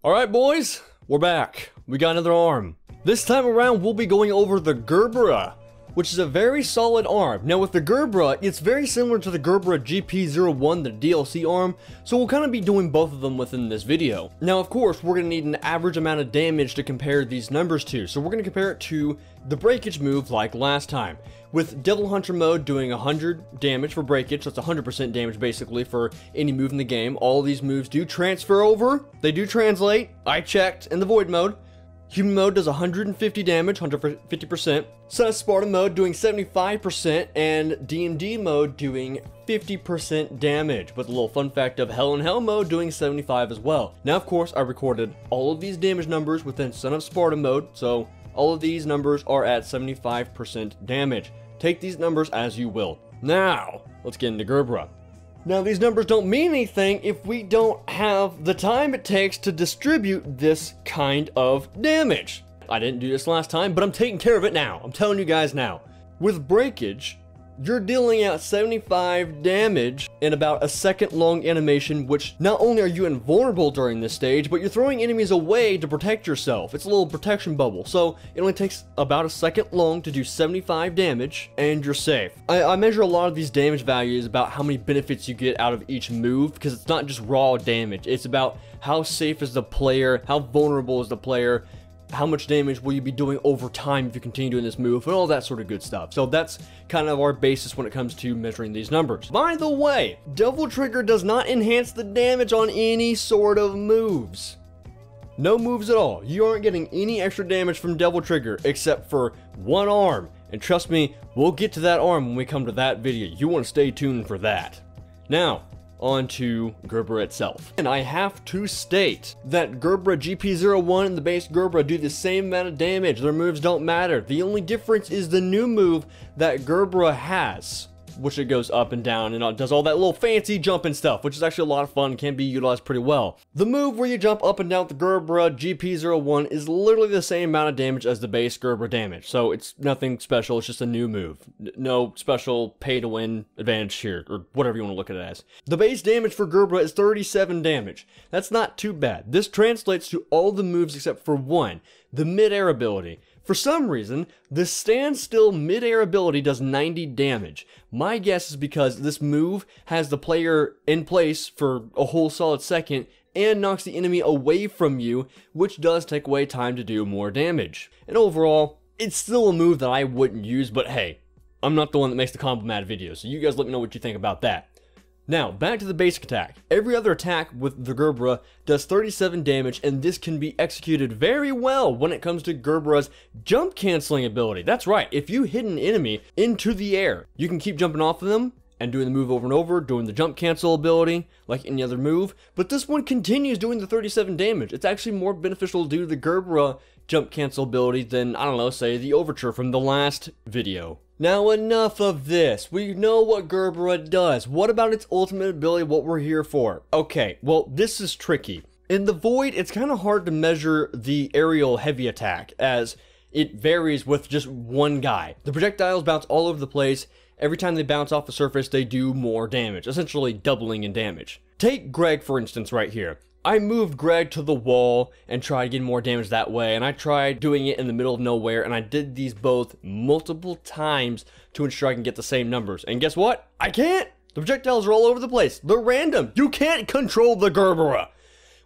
Alright boys, we're back. We got another arm. This time around we'll be going over the Gerbera, which is a very solid arm. Now with the Gerbera, it's very similar to the Gerbera GP01, the DLC arm, so we'll kind of be doing both of them within this video. Now of course, we're going to need an average amount of damage to compare these numbers to, so we're going to compare it to the breakage move like last time. With Devil Hunter mode doing 100 damage for breakage, so it's 100% damage basically for any move in the game. All of these moves do transfer over, they do translate, I checked in the Void mode. Human mode does 150 damage, 150%. Son of Sparta mode doing 75%, and DMD mode doing 50% damage, with a little fun fact of Hell in Hell mode doing 75 as well. Now of course I recorded all of these damage numbers within Son of Sparta mode, so all of these numbers are at 75% damage. Take these numbers as you will. Now, let's get into Gerbera. Now these numbers don't mean anything if we don't have the time it takes to distribute this kind of damage. I didn't do this last time, but I'm taking care of it now. I'm telling you guys now. With breakage, you're dealing out 75 damage in about a second long animation, which not only are you invulnerable during this stage, but you're throwing enemies away to protect yourself. It's a little protection bubble, so it only takes about a second long to do 75 damage, and you're safe. I measure a lot of these damage values about how many benefits you get out of each move, because it's not just raw damage. It's about how safe is the player, how vulnerable is the player, how much damage will you be doing over time if you continue doing this move, and all that sort of good stuff. So that's kind of our basis when it comes to measuring these numbers. By the way, Devil Trigger does not enhance the damage on any sort of moves. No moves at all. You aren't getting any extra damage from Devil Trigger except for one arm. And trust me, we'll get to that arm when we come to that video. You want to stay tuned for that. Now, on to Gerbera itself. And I have to state that Gerbera GP01 and the base Gerbera do the same amount of damage. Their moves don't matter. The only difference is the new move that Gerbera has, which it goes up and down and it does all that little fancy jumping stuff, which is actually a lot of fun, can be utilized pretty well. The move where you jump up and down with the Gerbera GP01 is literally the same amount of damage as the base Gerbera damage, so it's nothing special, it's just a new move. No special pay-to-win advantage here, or whatever you want to look at it as. The base damage for Gerbera is 37 damage. That's not too bad. This translates to all the moves except for one, the mid-air ability. For some reason, the standstill mid-air ability does 90 damage. My guess is because this move has the player in place for a whole solid second and knocks the enemy away from you, which does take away time to do more damage. And overall, it's still a move that I wouldn't use, but hey, I'm not the one that makes the combo mad videos, so you guys let me know what you think about that. Now, back to the basic attack. Every other attack with the Gerbera does 37 damage, and this can be executed very well when it comes to Gerbera's jump canceling ability. That's right, if you hit an enemy into the air, you can keep jumping off of them and doing the move over and over, doing the jump cancel ability like any other move, but this one continues doing the 37 damage. It's actually more beneficial to do the Gerbera jump cancel ability than, I don't know, say the Overture from the last video. Now enough of this. We know what Gerbera does. What about its ultimate ability, what we're here for? Okay, well this is tricky. In the Void, it's kind of hard to measure the aerial heavy attack as it varies with just one guy. The projectiles bounce all over the place. Every time they bounce off the surface, they do more damage, essentially doubling in damage. Take Greg for instance right here. I moved Greg to the wall and tried getting more damage that way, and I tried doing it in the middle of nowhere, and I did these both multiple times to ensure I can get the same numbers. And guess what? I can't! The projectiles are all over the place. They're random. You can't control the Gerbera,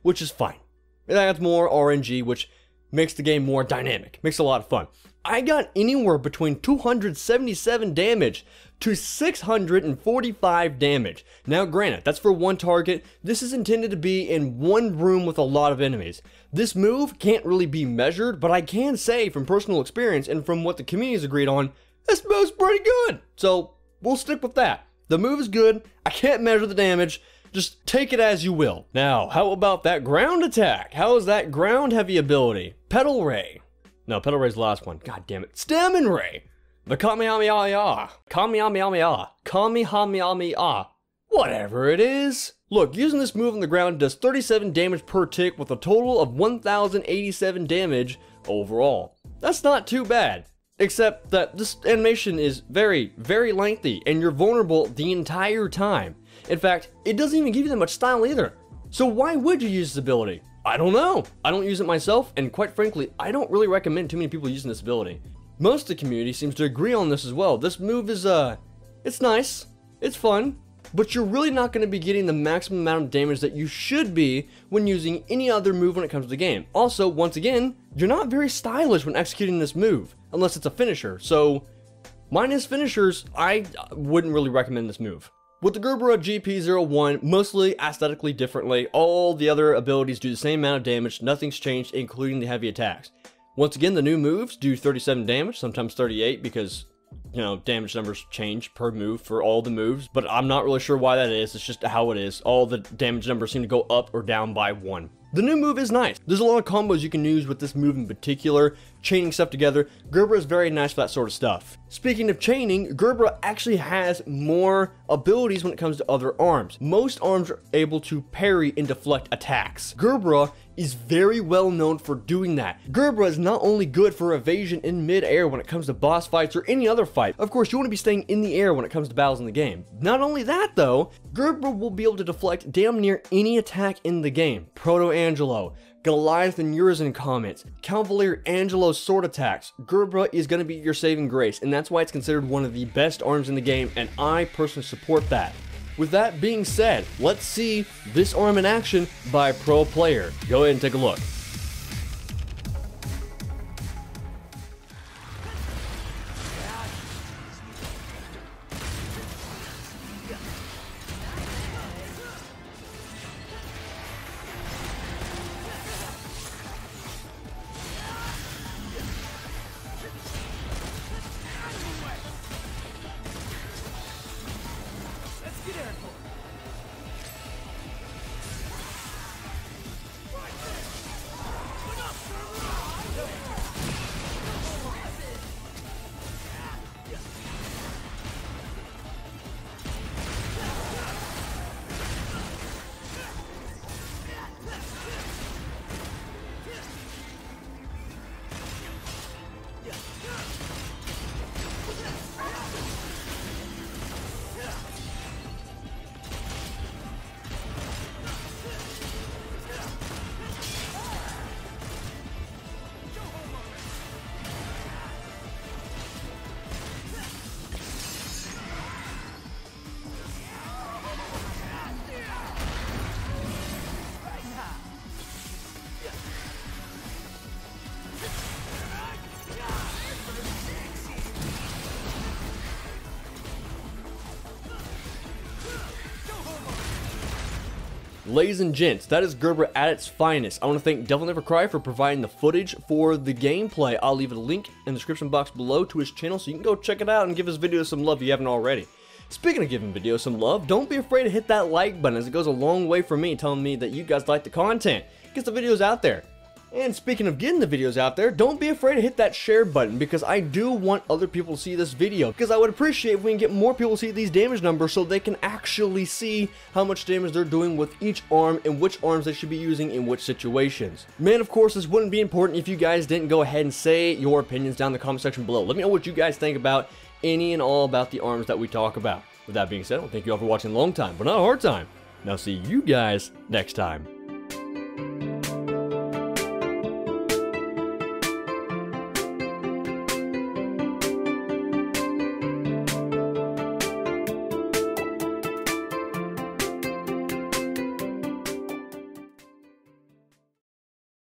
which is fine. It adds more RNG, which makes the game more dynamic. Makes it a lot of fun. I got anywhere between 277 damage to 645 damage. Now granted, that's for one target. This is intended to be in one room with a lot of enemies. This move can't really be measured, but I can say from personal experience and from what the community's agreed on, this move's pretty good. So we'll stick with that. The move is good. I can't measure the damage. Just take it as you will. Now, how about that ground attack? How is that ground heavy ability? Petal Ray. No, Petal Ray's the last one. God damn it. Stamina Ray. The Kamehameha. Kamehameha. Kamehameha. Whatever it is. Look, using this move on the ground does 37 damage per tick with a total of 1,087 damage overall. That's not too bad. Except that this animation is very, very lengthy and you're vulnerable the entire time. In fact, it doesn't even give you that much style either. So why would you use this ability? I don't know. I don't use it myself, and quite frankly, I don't really recommend too many people using this ability. Most of the community seems to agree on this as well. This move is, it's nice, it's fun, but you're really not going to be getting the maximum amount of damage that you should be when using any other move when it comes to the game. Also, once again, you're not very stylish when executing this move, unless it's a finisher. So, minus finishers, I wouldn't really recommend this move. With the Gerbera GP01, mostly aesthetically differently, all the other abilities do the same amount of damage, nothing's changed, including the heavy attacks. Once again, the new moves do 37 damage, sometimes 38, because, you know, damage numbers change per move for all the moves, but I'm not really sure why that is, it's just how it is. All the damage numbers seem to go up or down by 1. The new move is nice. There's a lot of combos you can use with this move in particular, chaining stuff together. Gerbera is very nice for that sort of stuff. Speaking of chaining, Gerbera actually has more abilities when it comes to other arms. Most arms are able to parry and deflect attacks. Gerbera is very well known for doing that. Gerbera is not only good for evasion in mid-air when it comes to boss fights or any other fight. Of course, you want to be staying in the air when it comes to battles in the game. Not only that though, Gerbera will be able to deflect damn near any attack in the game. Proto-Angelo, Goliath and Urizen comments, Cavalier Angelo's sword attacks. Gerbera is going to be your saving grace, and that's why it's considered one of the best arms in the game, and I personally support that. With that being said, let's see this arm in action by a pro player. Go ahead and take a look. Ladies and gents, that is Gerbera at its finest. I want to thank Devil Never Cry for providing the footage for the gameplay. I'll leave a link in the description box below to his channel so you can go check it out and give his video some love if you haven't already. Speaking of giving videos some love, don't be afraid to hit that like button, as it goes a long way for me telling me that you guys like the content. Get the videos out there. And speaking of getting the videos out there, don't be afraid to hit that share button, because I do want other people to see this video, because I would appreciate if we can get more people to see these damage numbers so they can actually see how much damage they're doing with each arm and which arms they should be using in which situations. Man, of course, this wouldn't be important if you guys didn't go ahead and say your opinions down in the comment section below. Let me know what you guys think about any and all about the arms that we talk about. With that being said, I want to thank you all for watching a long time, but not a hard time. And I'll see you guys next time.